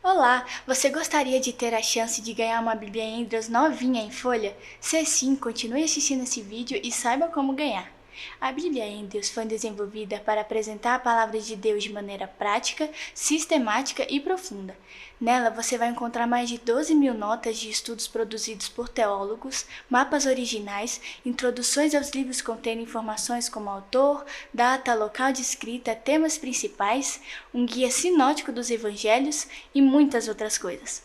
Olá, você gostaria de ter a chance de ganhar uma Bíblia Andrews novinha em folha? Se sim, continue assistindo esse vídeo e saiba como ganhar. A Bíblia Andrews foi desenvolvida para apresentar a palavra de Deus de maneira prática, sistemática e profunda. Nela você vai encontrar mais de 12.000 notas de estudos produzidos por teólogos, mapas originais, introduções aos livros contendo informações como autor, data, local de escrita, temas principais, um guia sinótico dos evangelhos e muitas outras coisas.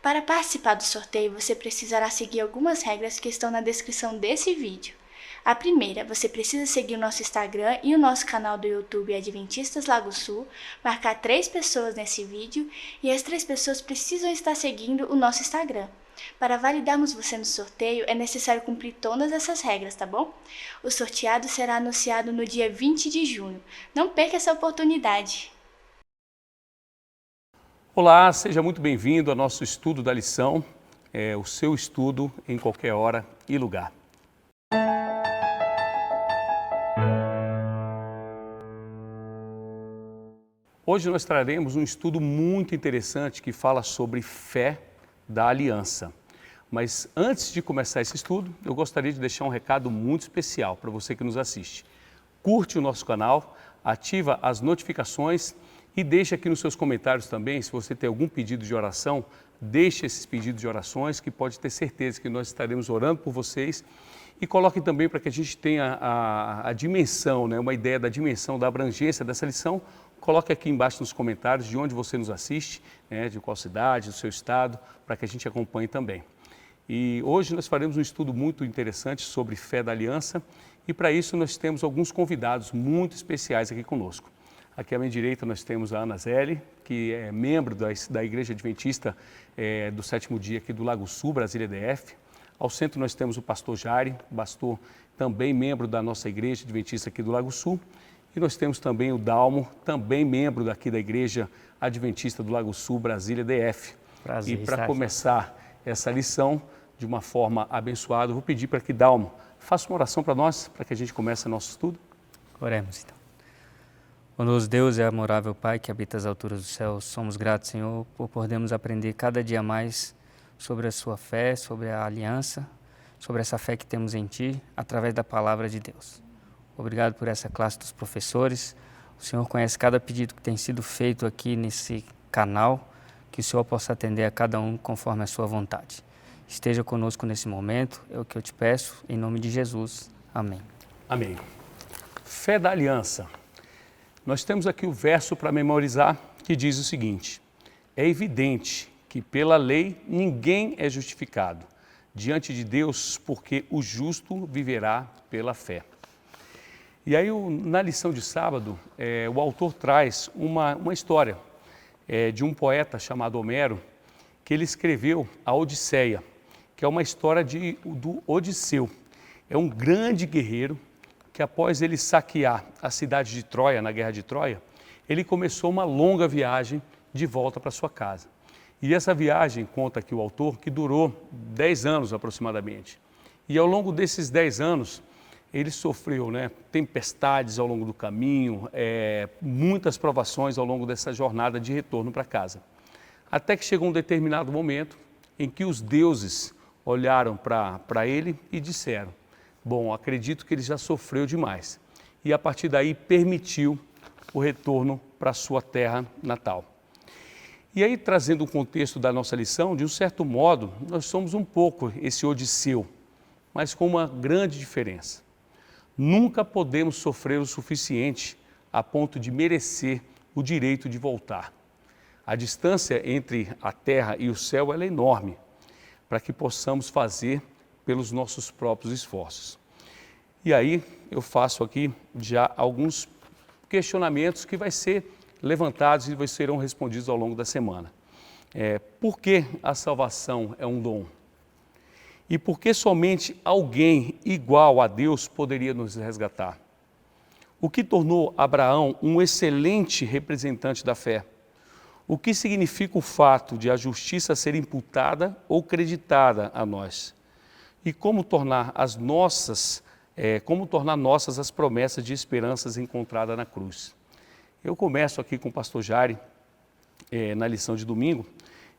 Para participar do sorteio, você precisará seguir algumas regras que estão na descrição desse vídeo. A primeira, você precisa seguir o nosso Instagram e o nosso canal do YouTube Adventistas Lago Sul, marcar 3 pessoas nesse vídeo e as 3 pessoas precisam estar seguindo o nosso Instagram. Para validarmos você no sorteio, é necessário cumprir todas essas regras, tá bom? O sorteado será anunciado no dia 20 de junho. Não perca essa oportunidade! Olá, seja muito bem-vindo ao nosso estudo da lição, o seu estudo em qualquer hora e lugar. Hoje nós traremos um estudo muito interessante que fala sobre fé da aliança. Mas antes de começar esse estudo, eu gostaria de deixar um recado muito especial para você que nos assiste. Curte o nosso canal, ativa as notificações e deixe aqui nos seus comentários também, se você tem algum pedido de oração, deixe esses pedidos de orações que pode ter certeza que nós estaremos orando por vocês. E coloque também para que a gente tenha a dimensão, uma ideia da dimensão, da abrangência dessa lição. Coloque aqui embaixo nos comentários de onde você nos assiste, de qual cidade, do seu estado, para que a gente acompanhe também. E hoje nós faremos um estudo muito interessante sobre fé da aliança e para isso nós temos alguns convidados muito especiais aqui conosco. Aqui à minha direita nós temos a Ana Zeli, que é membro da Igreja Adventista do Sétimo Dia aqui do Lago Sul, Brasília DF. Ao centro nós temos o pastor Jari, pastor também membro da nossa Igreja Adventista aqui do Lago Sul. E nós temos também o Dalmo, também membro daqui da Igreja Adventista do Lago Sul, Brasília DF. Prazer, e para começar essa lição de uma forma abençoada, eu vou pedir para que Dalmo faça uma oração para nós, para que a gente comece nosso estudo. Oremos então. Bondoso Deus e amorável Pai que habita as alturas do céu, somos gratos, Senhor, por podermos aprender cada dia mais sobre a sua fé, sobre a aliança, sobre essa fé que temos em Ti, através da palavra de Deus. Obrigado por essa classe dos professores. O Senhor conhece cada pedido que tem sido feito aqui nesse canal, que o Senhor possa atender a cada um conforme a sua vontade. Esteja conosco nesse momento, é o que eu te peço, em nome de Jesus. Amém. Amém. Fé da aliança. Nós temos aqui o verso para memorizar que diz o seguinte: é evidente que pela lei ninguém é justificado diante de Deus, porque o justo viverá pela fé. E aí, na lição de sábado, o autor traz uma história de um poeta chamado Homero, que ele escreveu a Odisseia, que é uma história do Odisseu. É um grande guerreiro que, após ele saquear a cidade de Troia, na Guerra de Troia, ele começou uma longa viagem de volta para sua casa. E essa viagem, conta aqui o autor, que durou 10 anos aproximadamente. E ao longo desses 10 anos, ele sofreu tempestades ao longo do caminho, muitas provações ao longo dessa jornada de retorno para casa. Até que chegou um determinado momento em que os deuses olharam para ele e disseram: bom, acredito que ele já sofreu demais. E a partir daí permitiu o retorno para a sua terra natal. E aí, trazendo o contexto da nossa lição, de um certo modo, nós somos um pouco esse Odisseu, mas com uma grande diferença. Nunca podemos sofrer o suficiente a ponto de merecer o direito de voltar. A distância entre a terra e o céu ela é enorme, para que possamos fazer pelos nossos próprios esforços. E aí eu faço aqui já alguns questionamentos que vai ser levantados e serão respondidos ao longo da semana. Por que a salvação é um dom? E por que somente alguém igual a Deus poderia nos resgatar? O que tornou Abraão um excelente representante da fé? O que significa o fato de a justiça ser imputada ou creditada a nós? E como tornar nossas as promessas de esperanças encontradas na cruz? Eu começo aqui com o pastor Jari na lição de domingo,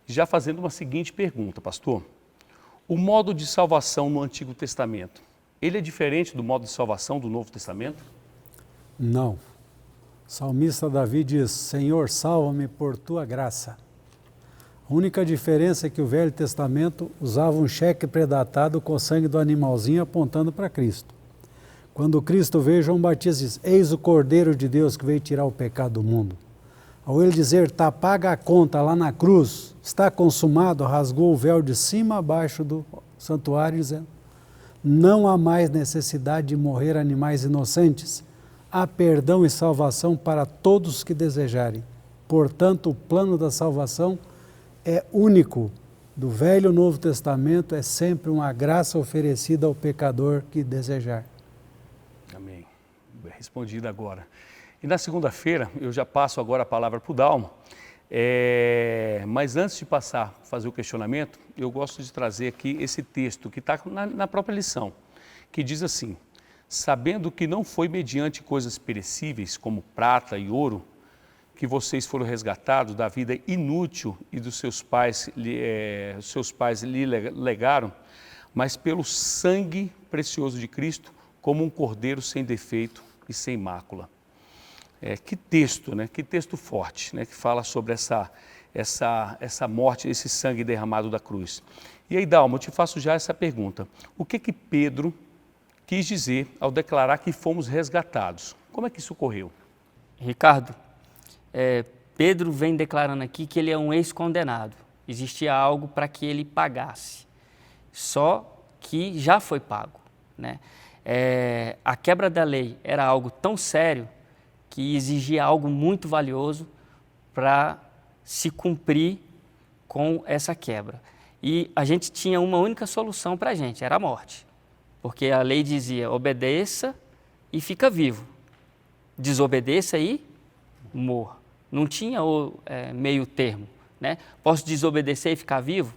já fazendo uma seguinte pergunta, pastor. O modo de salvação no Antigo Testamento, ele é diferente do modo de salvação do Novo Testamento? Não. O salmista Davi diz, Senhor, salva-me por tua graça. A única diferença é que o Velho Testamento usava um cheque predatado com o sangue do animalzinho apontando para Cristo. Quando Cristo veio, João Batista diz, eis o Cordeiro de Deus que veio tirar o pecado do mundo. Ao ele dizer, está paga a conta lá na cruz, está consumado, rasgou o véu de cima a baixo do santuário, dizendo, não há mais necessidade de morrer animais inocentes, há perdão e salvação para todos que desejarem. Portanto, o plano da salvação é único. Do Velho e Novo Testamento é sempre uma graça oferecida ao pecador que desejar. Amém. Respondido agora. E na segunda-feira, eu já passo agora a palavra para o Dalmo, mas antes de fazer o questionamento, eu gosto de trazer aqui esse texto que está na própria lição, que diz assim, sabendo que não foi mediante coisas perecíveis, como prata e ouro, que vocês foram resgatados da vida inútil e dos seus pais lhe legaram, mas pelo sangue precioso de Cristo, como um cordeiro sem defeito e sem mácula. Que texto, né? Que texto forte, né? Que fala sobre essa morte, esse sangue derramado da cruz. E aí, Dalmo, eu te faço já essa pergunta. O que Pedro quis dizer ao declarar que fomos resgatados? Como é que isso ocorreu? Ricardo, Pedro vem declarando aqui que ele é um ex-condenado. Existia algo para que ele pagasse, só que já foi pago, né? A quebra da lei era algo tão sério que exigia algo muito valioso para se cumprir com essa quebra. E a gente tinha uma única solução para a gente, era a morte. Porque a lei dizia, obedeça e fica vivo. Desobedeça e morra. Não tinha meio termo, né? Posso desobedecer e ficar vivo?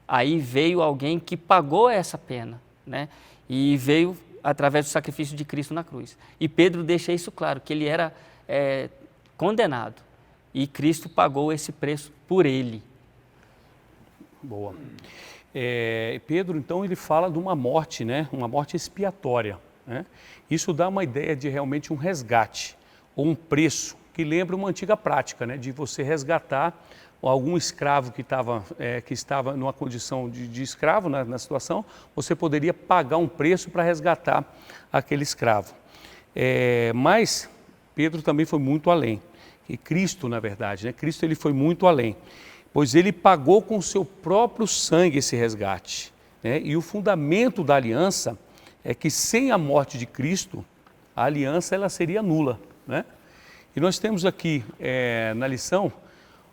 Aí veio alguém que pagou essa pena, né? E veio através do sacrifício de Cristo na cruz. E Pedro deixa isso claro, que ele era condenado e Cristo pagou esse preço por ele. Boa. Pedro, então, ele fala de uma morte, né? Uma morte expiatória, né? Isso dá uma ideia de realmente um resgate ou um preço, que lembra uma antiga prática, né? De você resgatar algum escravo que estava numa condição de escravo na situação, você poderia pagar um preço para resgatar aquele escravo. Mas Pedro também foi muito além, e Cristo, na verdade, né? Cristo ele foi muito além, pois ele pagou com o seu próprio sangue esse resgate, né? E o fundamento da aliança é que sem a morte de Cristo, a aliança ela seria nula, né? E nós temos aqui na lição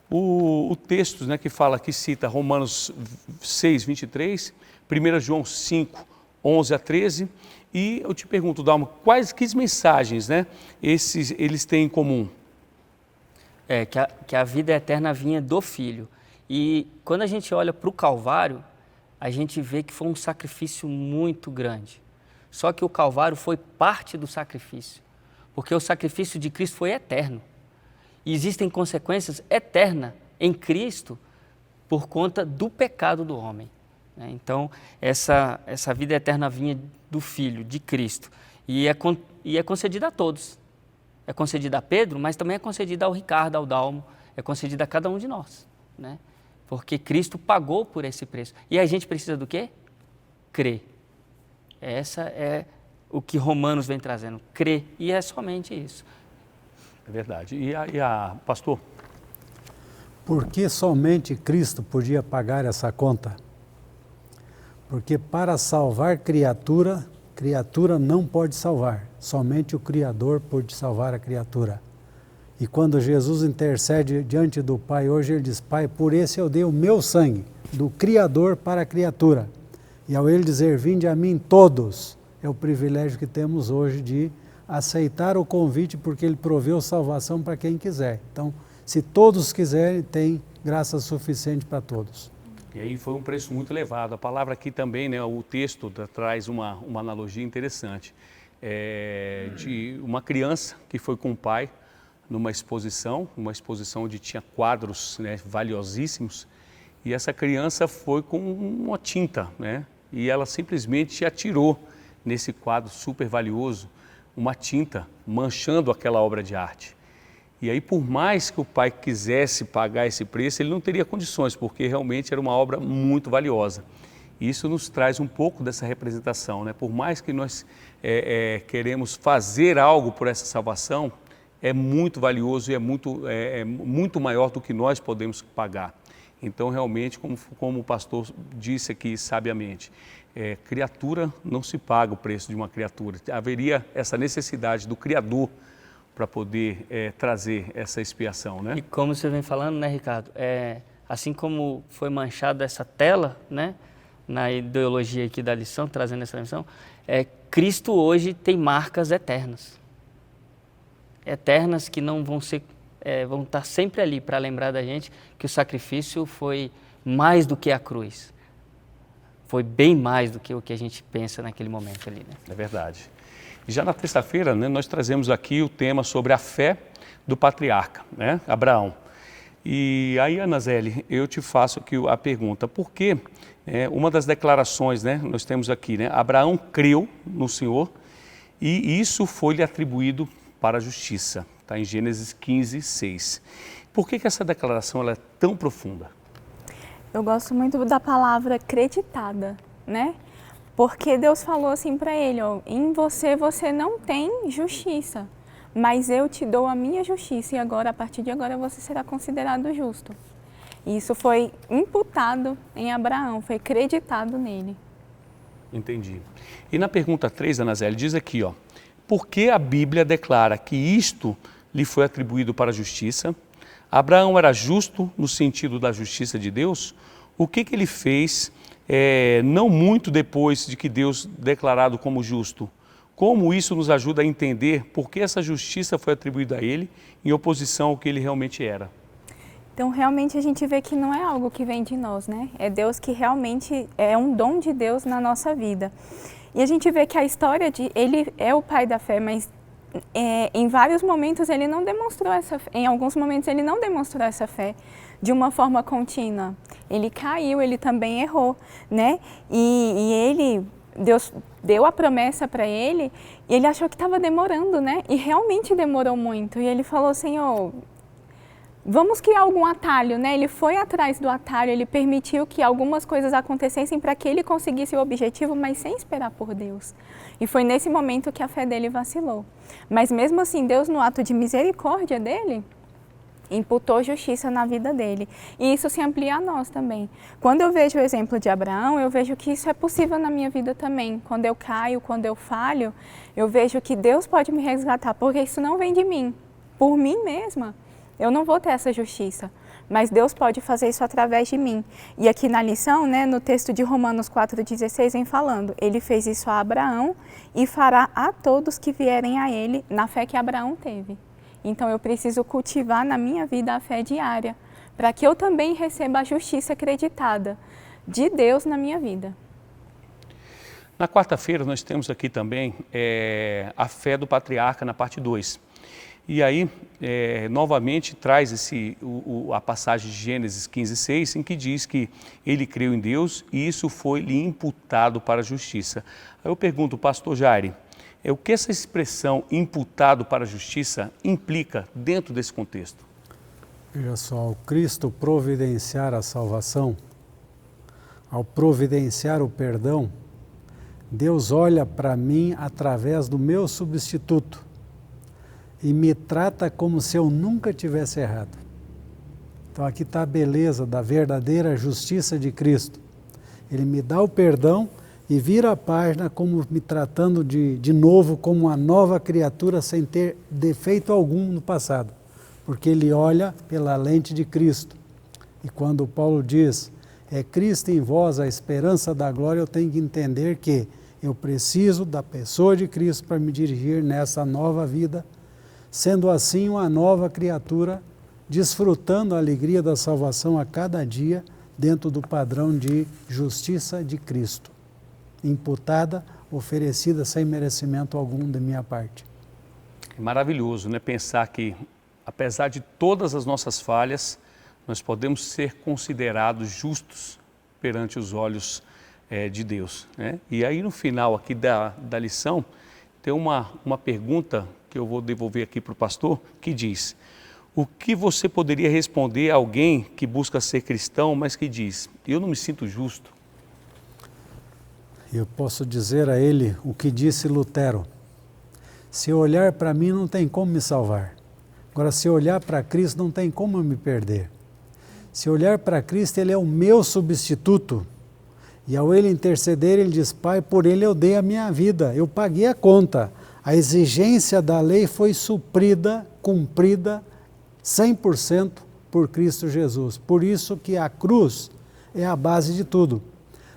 o texto, né, que fala, que cita Romanos 6, 23, 1 João 5, 11 a 13, e eu te pergunto, Dalmo, que mensagens, né, eles têm em comum? Que a vida eterna vinha do Filho. E quando a gente olha para o Calvário, a gente vê que foi um sacrifício muito grande. Só que o Calvário foi parte do sacrifício, porque o sacrifício de Cristo foi eterno. E existem consequências eternas em Cristo por conta do pecado do homem, né? Então, essa vida eterna vinha do Filho, de Cristo, e é concedida a todos. É concedida a Pedro, mas também é concedida ao Ricardo, ao Dalmo, é concedida a cada um de nós, né? Porque Cristo pagou por esse preço. E a gente precisa do quê? Crer. Essa é o que Romanos vem trazendo, crer, e é somente isso. É verdade. E pastor? Por que somente Cristo podia pagar essa conta? Porque para salvar criatura não pode salvar. Somente o Criador pode salvar a criatura. E quando Jesus intercede diante do Pai, hoje ele diz, Pai, por esse eu dei o meu sangue, do Criador para a criatura. E ao ele dizer, vinde a mim todos, é o privilégio que temos hoje de aceitar o convite, porque ele proveu salvação para quem quiser. Então, se todos quiserem, tem graça suficiente para todos. E aí foi um preço muito elevado. A palavra aqui também, né, o texto traz uma analogia interessante. De uma criança que foi com o pai numa exposição onde tinha quadros, né, valiosíssimos, e essa criança foi com uma tinta, né, e ela simplesmente atirou nesse quadro super valioso uma tinta, manchando aquela obra de arte. E aí, por mais que o pai quisesse pagar esse preço, ele não teria condições, porque realmente era uma obra muito valiosa. E isso nos traz um pouco dessa representação, né? Por mais que nós queremos fazer algo por essa salvação, é muito valioso e é muito maior do que nós podemos pagar. Então, realmente, como o pastor disse aqui sabiamente, criatura não se paga o preço de uma criatura. Haveria essa necessidade do Criador para poder trazer essa expiação, né? E como você vem falando, né, Ricardo, assim como foi manchada essa tela, né, na ideologia aqui da lição, trazendo essa lição, Cristo hoje tem marcas eternas. Eternas que não vão ser, vão estar sempre ali para lembrar da gente que o sacrifício foi mais do que a cruz. Foi bem mais do que o que a gente pensa naquele momento ali, né? É verdade. E já na terça-feira, né, nós trazemos aqui o tema sobre a fé do patriarca, né, Abraão. E aí, Ana Zélia, eu te faço aqui a pergunta, por que uma das declarações, né, nós temos aqui, né, Abraão creu no Senhor e isso foi-lhe atribuído para a justiça, está em Gênesis 15, 6. Por que essa declaração ela é tão profunda? Eu gosto muito da palavra acreditada, né? Porque Deus falou assim para ele, ó, em você não tem justiça, mas eu te dou a minha justiça e agora, a partir de agora, você será considerado justo. E isso foi imputado em Abraão, foi acreditado nele. Entendi. E na pergunta 3, Ana Zélia, diz aqui, ó, por que a Bíblia declara que isto lhe foi atribuído para a justiça? Abraão era justo no sentido da justiça de Deus? O que ele fez não muito depois de que Deus declarado como justo? Como isso nos ajuda a entender por que essa justiça foi atribuída a ele em oposição ao que ele realmente era? Então, realmente a gente vê que não é algo que vem de nós, né? É Deus que realmente é um dom de Deus na nossa vida. E a gente vê que a história de ele é o pai da fé, mas em vários momentos ele não demonstrou essa fé. Em alguns momentos ele não demonstrou essa fé de uma forma contínua. Ele caiu, ele também errou, né? E Deus deu a promessa para ele e ele achou que estava demorando, né? E realmente demorou muito. E ele falou, Senhor, vamos criar algum atalho, né? Ele foi atrás do atalho, ele permitiu que algumas coisas acontecessem para que ele conseguisse o objetivo, mas sem esperar por Deus. E foi nesse momento que a fé dele vacilou. Mas mesmo assim, Deus, no ato de misericórdia dele, imputou justiça na vida dele. E isso se amplia a nós também. Quando eu vejo o exemplo de Abraão, eu vejo que isso é possível na minha vida também. Quando eu caio, quando eu falho, eu vejo que Deus pode me resgatar, porque isso não vem de mim, por mim mesma. Eu não vou ter essa justiça, mas Deus pode fazer isso através de mim. E aqui na lição, né, no texto de Romanos 4,16, vem falando, ele fez isso a Abraão e fará a todos que vierem a ele na fé que Abraão teve. Então eu preciso cultivar na minha vida a fé diária, para que eu também receba a justiça acreditada de Deus na minha vida. Na quarta-feira nós temos aqui também a fé do patriarca na parte 2. E aí, novamente, traz a passagem de Gênesis 15, 6, em que diz que ele creu em Deus e isso foi-lhe imputado para a justiça. Aí eu pergunto, pastor Jair, o que essa expressão imputado para a justiça implica dentro desse contexto? Veja só, ao Cristo providenciar a salvação, ao providenciar o perdão, Deus olha para mim através do meu substituto e me trata como se eu nunca tivesse errado. Então aqui está a beleza da verdadeira justiça de Cristo. Ele me dá o perdão e vira a página como me tratando de novo como uma nova criatura sem ter defeito algum no passado, porque ele olha pela lente de Cristo. E quando Paulo diz, é Cristo em vós a esperança da glória, eu tenho que entender que eu preciso da pessoa de Cristo para me dirigir nessa nova vida, sendo assim uma nova criatura, desfrutando a alegria da salvação a cada dia, dentro do padrão de justiça de Cristo, imputada, oferecida sem merecimento algum da minha parte. É maravilhoso, né? Pensar que apesar de todas as nossas falhas, nós podemos ser considerados justos perante os olhos de Deus, né? E aí no final aqui da lição, tem uma pergunta que eu vou devolver aqui para o pastor, que diz: o que você poderia responder a alguém que busca ser cristão, mas que diz, eu não me sinto justo? Eu posso dizer a ele o que disse Lutero: se olhar para mim não tem como me salvar. Agora, se olhar para Cristo não tem como eu me perder. Se olhar para Cristo, Ele é o meu substituto. E ao Ele interceder, Ele diz: Pai, por Ele eu dei a minha vida, eu paguei a conta. A exigência da lei foi suprida, cumprida 100% por Cristo Jesus. Por isso que a cruz é a base de tudo.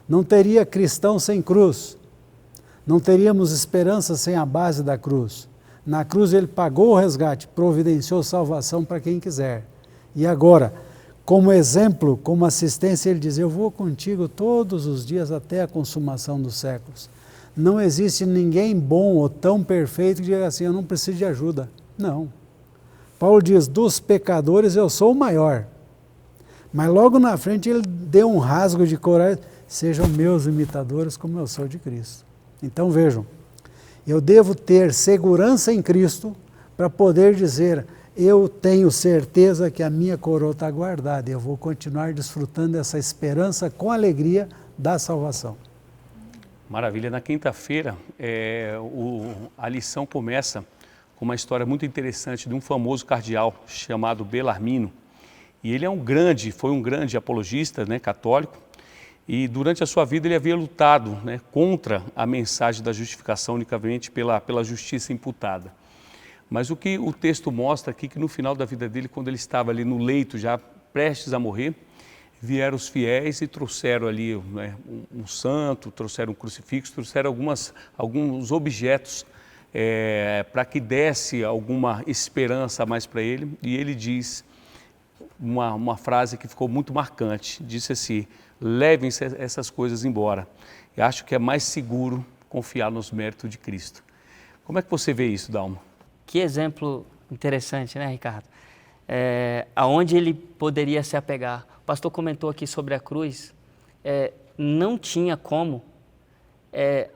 Não teria cristão sem cruz. Não teríamos esperança sem a base da cruz. Na cruz Ele pagou o resgate, providenciou salvação para quem quiser. E agora, como exemplo, como assistência, Ele diz: eu vou contigo todos os dias até a consumação dos séculos. Não existe ninguém bom ou tão perfeito que diga assim: eu não preciso de ajuda. Não. Paulo diz: dos pecadores eu sou o maior. Mas logo na frente ele deu um rasgo de coragem: sejam meus imitadores como eu sou de Cristo. Então vejam, eu devo ter segurança em Cristo para poder dizer: eu tenho certeza que a minha coroa está guardada e eu vou continuar desfrutando dessa esperança com alegria da salvação. Maravilha. Na quinta-feira, a lição começa com uma história muito interessante de um famoso cardeal chamado Bellarmino. E ele foi um grande apologista, né, católico, e durante a sua vida ele havia lutado, né, contra a mensagem da justificação unicamente pela justiça imputada. Mas o que o texto mostra aqui, que no final da vida dele, quando ele estava ali no leito, já prestes a morrer, vieram os fiéis e trouxeram ali, né, um santo, trouxeram um crucifixo, trouxeram alguns objetos para que desse alguma esperança a mais para ele. E ele diz uma frase que ficou muito marcante, disse assim: levem essas coisas embora. Eu acho que é mais seguro confiar nos méritos de Cristo. Como é que você vê isso, Dalmo? Que exemplo interessante, né, Ricardo? Aonde ele poderia se apegar. O pastor comentou aqui sobre a cruz. Não tinha como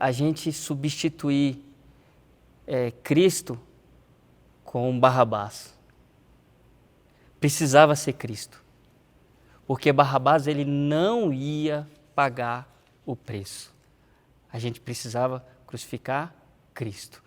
a gente substituir Cristo com Barrabás. Precisava ser Cristo. Porque Barrabás ele não ia pagar o preço. A gente precisava crucificar Cristo.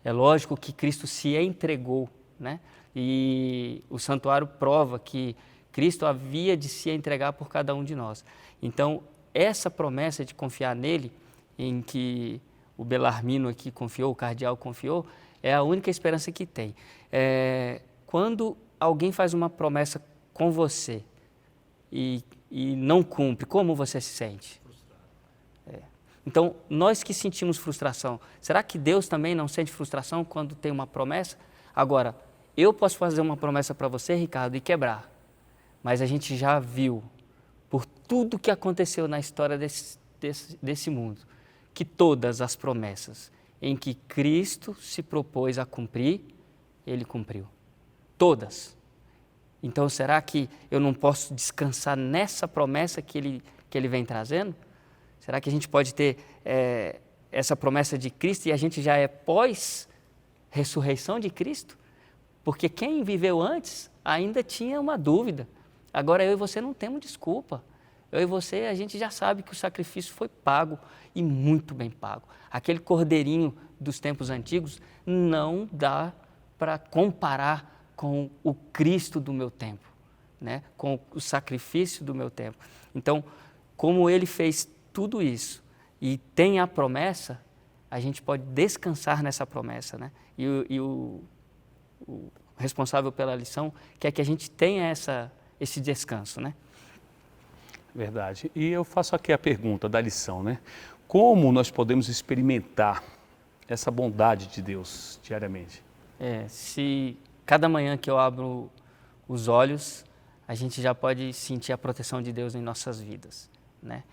É lógico que Cristo se entregou, né? E o santuário prova que Cristo havia de se entregar por cada um de nós. Então, essa promessa de confiar nele, em que o Bellarmino aqui confiou, o cardeal confiou, é a única esperança que tem. Quando alguém faz uma promessa com você e não cumpre, como você se sente? Então, nós que sentimos frustração, será que Deus também não sente frustração quando tem uma promessa? Agora, eu posso fazer uma promessa para você, Ricardo, e quebrar, mas a gente já viu, por tudo que aconteceu na história desse mundo, que todas as promessas em que Cristo se propôs a cumprir, Ele cumpriu. Todas. Então, será que eu não posso descansar nessa promessa que ele vem trazendo? Será que a gente pode ter essa promessa de Cristo e a gente já é pós-ressurreição de Cristo? Porque quem viveu antes ainda tinha uma dúvida. Agora eu e você não temos desculpa. Eu e você, a gente já sabe que o sacrifício foi pago e muito bem pago. Aquele cordeirinho dos tempos antigos não dá para comparar com o Cristo do meu tempo, né? Com o sacrifício do meu tempo. Então, como ele fez tudo isso e tem a promessa, a gente pode descansar nessa promessa, né? E o responsável pela lição quer que a gente tenha esse descanso, né? Verdade. E eu faço aqui a pergunta da lição, né? Como nós podemos experimentar essa bondade de Deus diariamente? Se cada manhã que eu abro os olhos, a gente já pode sentir a proteção de Deus em nossas vidas, né?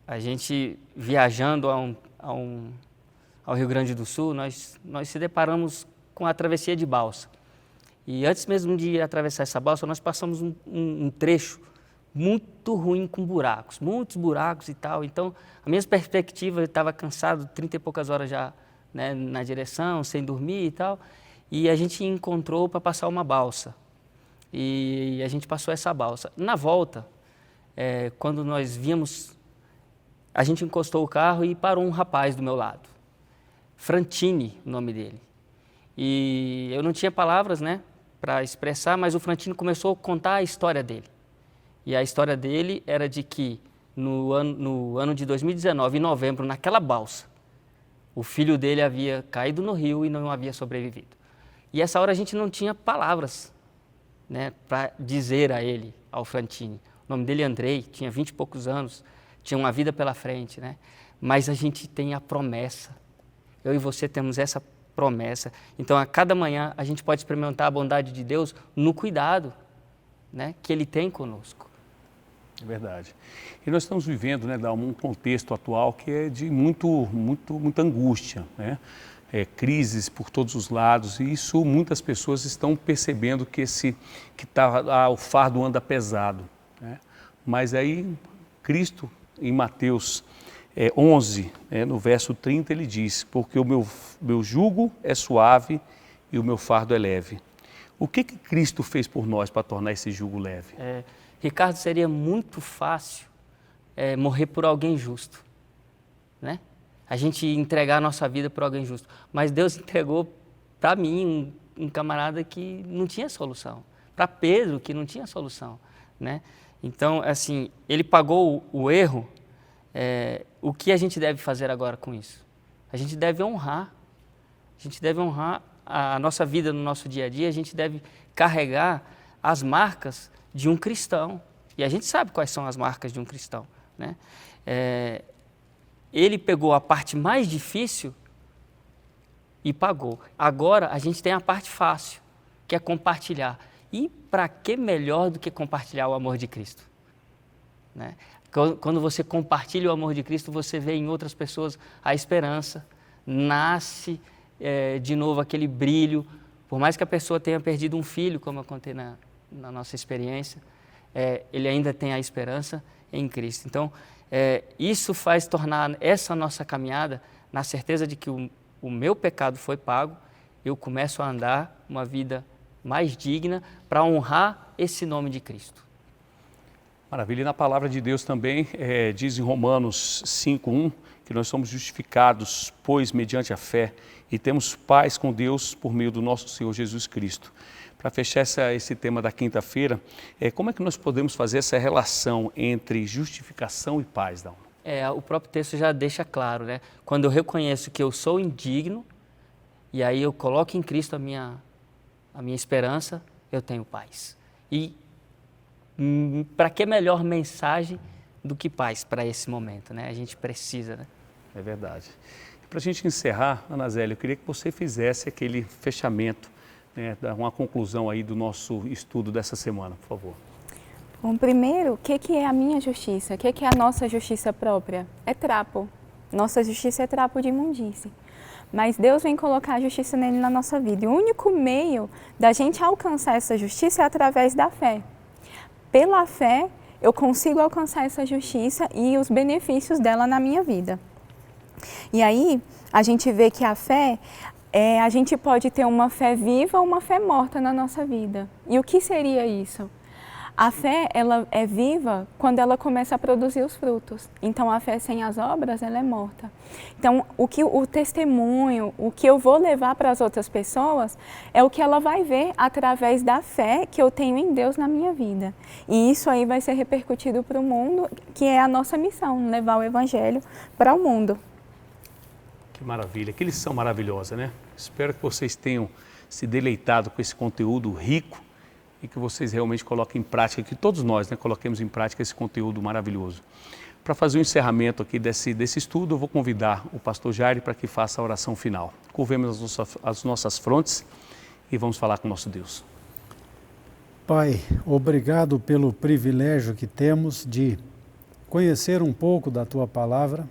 A gente viajando ao Rio Grande do Sul, nós se deparamos com a travessia de balsa. E antes mesmo de atravessar essa balsa, nós passamos um trecho muito ruim com buracos, muitos buracos e tal. Então, a minha perspectiva, eu estava cansado, 30 e poucas horas já, né, na direção, sem dormir e tal. E a gente encontrou para passar uma balsa. E a gente passou essa balsa. Na volta, quando nós víamos, a gente encostou o carro e parou um rapaz do meu lado. Frantini, o nome dele. E eu não tinha palavras, né, para expressar, mas o Frantini começou a contar a história dele. E a história dele era de que no ano de 2019, em novembro, naquela balsa, o filho dele havia caído no rio e não havia sobrevivido. E essa hora a gente não tinha palavras, né, para dizer a ele, ao Frantini. O nome dele é Andrei, tinha 20 e poucos anos, tinha uma vida pela frente, né? Mas a gente tem a promessa. Eu e você temos essa promessa. Então, a cada manhã, a gente pode experimentar a bondade de Deus no cuidado, né, que Ele tem conosco. É verdade. E nós estamos vivendo, né, um contexto atual que é de muita angústia, né? Crises por todos os lados, e isso muitas pessoas estão percebendo que o fardo anda pesado, né? Mas aí Cristo, em Mateus 11, no verso 30, ele diz: porque o meu jugo é suave e o meu fardo é leve. O que Cristo fez por nós para tornar esse jugo leve? Ricardo, seria muito fácil morrer por alguém justo, né? A gente entregar a nossa vida por alguém justo. Mas Deus entregou para mim um camarada que não tinha solução, para Pedro que não tinha solução, né? Então, assim, ele pagou o erro. O que a gente deve fazer agora com isso? A gente deve honrar. A gente deve honrar a nossa vida no nosso dia a dia. A gente deve carregar as marcas de um cristão. E a gente sabe quais são as marcas de um cristão, né? Ele pegou a parte mais difícil e pagou. Agora a gente tem a parte fácil, que é compartilhar. E para que melhor do que compartilhar o amor de Cristo, né? Quando você compartilha o amor de Cristo, você vê em outras pessoas a esperança, nasce de novo aquele brilho. Por mais que a pessoa tenha perdido um filho, como eu contei na nossa experiência, ele ainda tem a esperança em Cristo. Então, isso faz tornar essa nossa caminhada na certeza de que o meu pecado foi pago, eu começo a andar uma vida mais digna para honrar esse nome de Cristo. Maravilha. E na palavra de Deus também diz em Romanos 5:1 que nós somos justificados, pois, mediante a fé, e temos paz com Deus por meio do nosso Senhor Jesus Cristo. Para fechar esse tema da quinta-feira, como é que nós podemos fazer essa relação entre justificação e paz, Dalma? O próprio texto já deixa claro, né? Quando eu reconheço que eu sou indigno, e aí eu coloco em Cristo a minha esperança, eu tenho paz. E para que melhor mensagem do que paz para esse momento, né? A gente precisa, né? É verdade. Para a gente encerrar, Ana Zélia, eu queria que você fizesse aquele fechamento, né, dar uma conclusão aí do nosso estudo dessa semana, por favor. Bom, primeiro, o que é a minha justiça? O que é a nossa justiça própria? É trapo. Nossa justiça é trapo de imundície. Mas Deus vem colocar a justiça nele na nossa vida. E o único meio da gente alcançar essa justiça é através da fé. Pela fé, eu consigo alcançar essa justiça e os benefícios dela na minha vida. E aí, a gente vê que a fé, a gente pode ter uma fé viva ou uma fé morta na nossa vida. E o que seria isso? A fé, ela é viva quando ela começa a produzir os frutos. Então, a fé sem as obras, ela é morta. Então, o testemunho, o que eu vou levar para as outras pessoas, é o que ela vai ver através da fé que eu tenho em Deus na minha vida. E isso aí vai ser repercutido para o mundo, que é a nossa missão, levar o Evangelho para o mundo. Que maravilha, que lição maravilhosa, né? Espero que vocês tenham se deleitado com esse conteúdo rico e que vocês realmente coloquem em prática, que todos nós, né, coloquemos em prática esse conteúdo maravilhoso. Para fazer o encerramento aqui desse estudo, eu vou convidar o pastor Jair para que faça a oração final. Curvemos as nossas frontes e vamos falar com o nosso Deus. Pai, obrigado pelo privilégio que temos de conhecer um pouco da Tua Palavra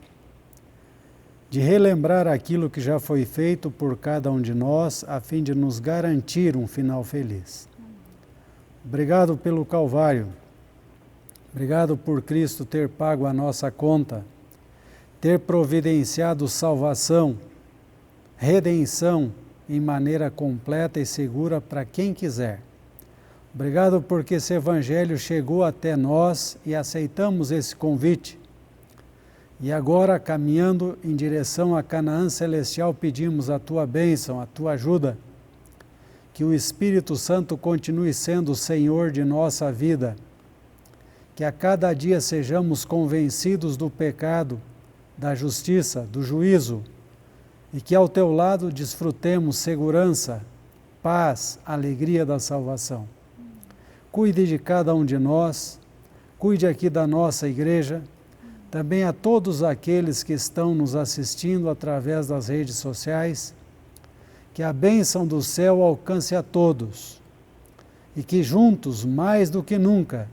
de relembrar aquilo que já foi feito por cada um de nós, a fim de nos garantir um final feliz. Obrigado pelo Calvário. Obrigado por Cristo ter pago a nossa conta, ter providenciado salvação, redenção em maneira completa e segura para quem quiser. Obrigado porque esse Evangelho chegou até nós e aceitamos esse convite. E agora, caminhando em direção a Canaã Celestial, pedimos a Tua bênção, a Tua ajuda, que o Espírito Santo continue sendo o Senhor de nossa vida, que a cada dia sejamos convencidos do pecado, da justiça, do juízo, e que ao Teu lado desfrutemos segurança, paz, alegria da salvação. Cuide de cada um de nós, cuide aqui da nossa igreja, também a todos aqueles que estão nos assistindo através das redes sociais, que a bênção do céu alcance a todos e que juntos, mais do que nunca,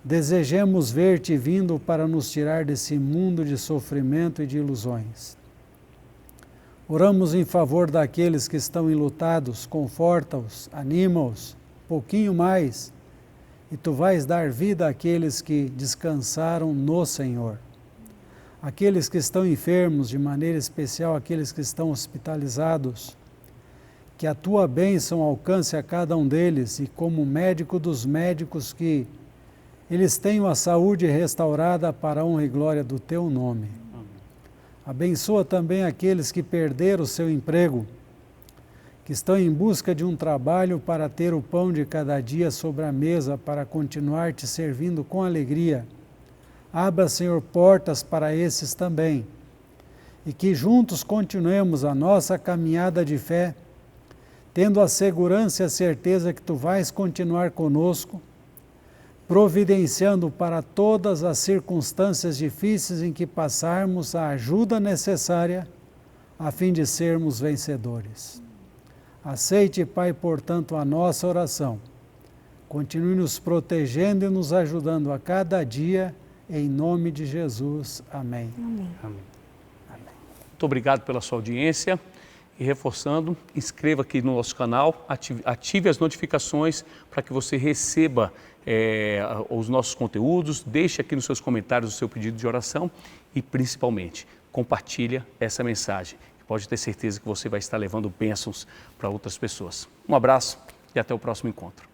desejemos ver-te vindo para nos tirar desse mundo de sofrimento e de ilusões. Oramos em favor daqueles que estão enlutados, conforta-os, anima-os um pouquinho mais, e Tu vais dar vida àqueles que descansaram no Senhor. Aqueles que estão enfermos, de maneira especial aqueles que estão hospitalizados, que a Tua bênção alcance a cada um deles e como médico dos médicos que eles tenham a saúde restaurada para a honra e glória do Teu nome. Abençoa também aqueles que perderam o seu emprego, que estão em busca de um trabalho para ter o pão de cada dia sobre a mesa, para continuar Te servindo com alegria. Abra, Senhor, portas para esses também, e que juntos continuemos a nossa caminhada de fé, tendo a segurança e a certeza que Tu vais continuar conosco, providenciando para todas as circunstâncias difíceis em que passarmos a ajuda necessária, a fim de sermos vencedores. Aceite, Pai, portanto, a nossa oração. Continue nos protegendo e nos ajudando a cada dia, em nome de Jesus. Amém. Amém. Amém. Muito obrigado pela sua audiência. E reforçando, inscreva aqui no nosso canal, ative as notificações para que você receba os nossos conteúdos, deixe aqui nos seus comentários o seu pedido de oração e, principalmente, compartilha essa mensagem. Pode ter certeza que você vai estar levando bênçãos para outras pessoas. Um abraço e até o próximo encontro.